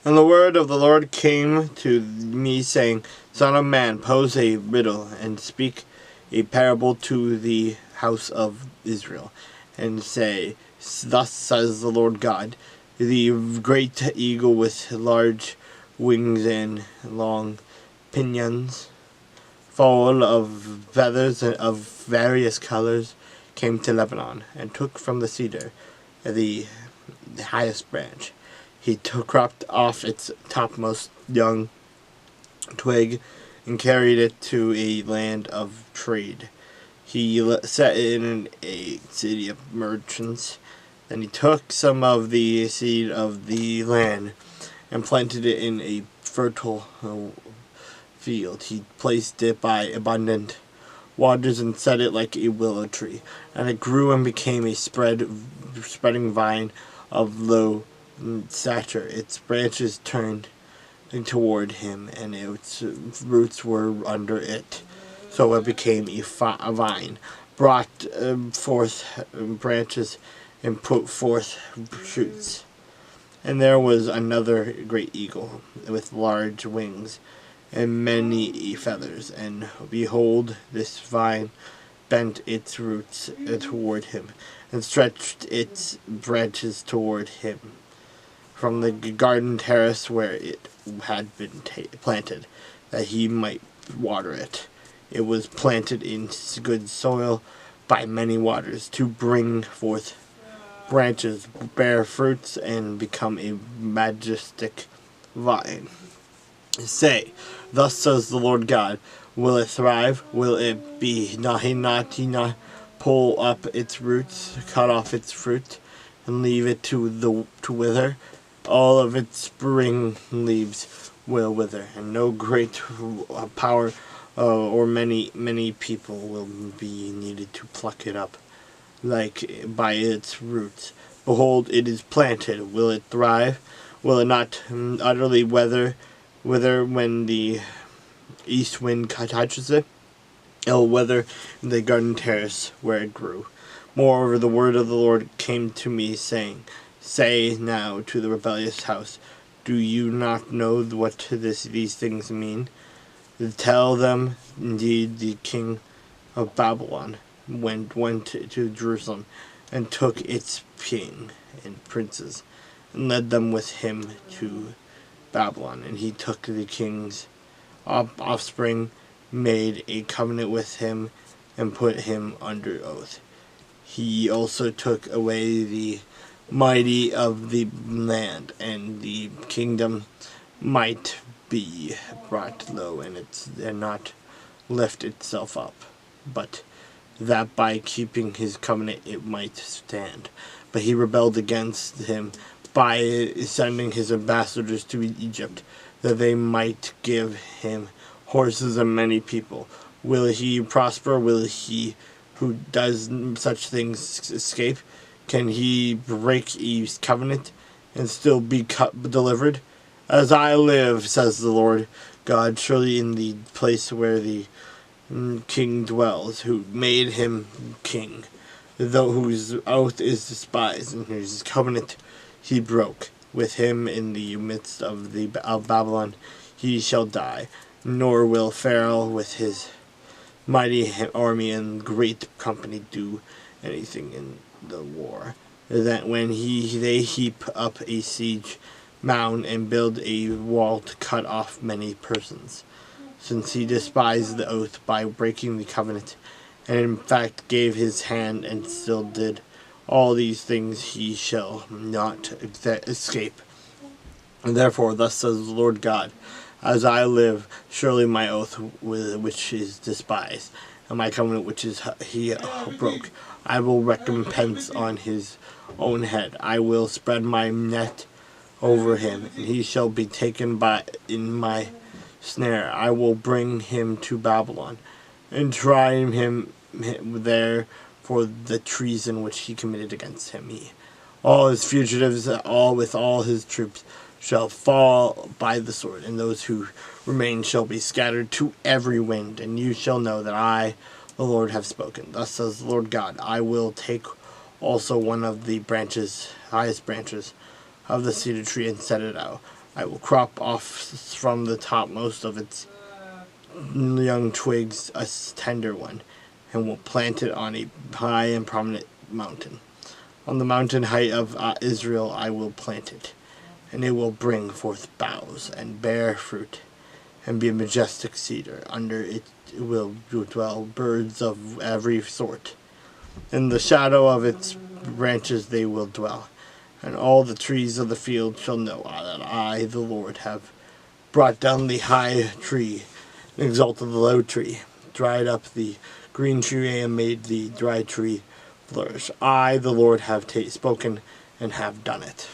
And the word of the Lord came to me, saying, Son of man, pose a riddle, and speak a parable to the house of Israel, and say, Thus says the Lord God, the great eagle with large wings and long pinions, full of feathers of various colors, came to Lebanon, and took from the cedar the highest branch. He cropped off its topmost young twig and carried it to a land of trade. He set it in a city of merchants. Then he took some of the seed of the land and planted it in a fertile field. He placed it by abundant waters and set it like a willow tree, and it grew and became a spreading vine of low stature. Its branches turned toward him, and its roots were under it. So it became a vine, brought forth branches, and put forth shoots. And there was another great eagle with large wings and many feathers, and behold, this vine bent its roots toward him, and stretched its branches toward him from the garden terrace where it had been planted, that he might water it. It was planted in good soil by many waters, to bring forth branches, bear fruits, and become a majestic vine. Say, Thus says the Lord God, will it thrive? Will it be not pull up its roots, cut off its fruit, and leave it to wither? All of its spring leaves will wither, and no great power or many people will be needed to pluck it up like by its roots. Behold, it is planted. Will it thrive? Will it not utterly wither when the east wind touches it? It will wither in the garden terrace where it grew. Moreover, the word of the Lord came to me, saying, Say now to the rebellious house, Do you not know what these things mean? Tell them, indeed, the king of Babylon went to Jerusalem, and took its king and princes, and led them with him to Babylon. And he took the king's offspring, made a covenant with him, and put him under oath. He also took away the mighty of the land, and the kingdom might be brought low, and not lift itself up, but that by keeping his covenant it might stand. But he rebelled against him by sending his ambassadors to Egypt, that they might give him horses and many people. Will he prosper? Will he who does such things escape? Can he break a covenant and still be delivered? As I live, says the Lord God, surely in the place where the king dwells, who made him king, though whose oath is despised, and whose covenant he broke with him in the midst of Babylon, he shall die, nor will Pharaoh with his mighty army and great company do anything in the war. That when they heap up a siege mound and build a wall to cut off many persons, since he despised the oath by breaking the covenant, and in fact gave his hand and still did all these things, he shall not escape. And therefore, thus says the Lord God, as I live, surely my oath which is despised, and my covenant which is he broke, I will recompense on his own head. I will spread my net over him, and he shall be taken in my snare. I will bring him to Babylon, and try him there for the treason which he committed against him. All his fugitives, with all his troops, shall fall by the sword, and those who remain shall be scattered to every wind. And you shall know that I, the Lord, have spoken. Thus says the Lord God, I will take also one of the highest branches of the cedar tree, and set it out I will crop off from the topmost of its young twigs a tender one, and will plant it on a high and prominent mountain. On the mountain height of Israel I will plant it, and it will bring forth boughs and bear fruit, and be a majestic cedar. Under it will dwell birds of every sort. In the shadow of its branches they will dwell, and all the trees of the field shall know that I, the Lord, have brought down the high tree, and exalted the low tree, dried up the green tree, and made the dry tree flourish. I, the Lord, have spoken and have done it.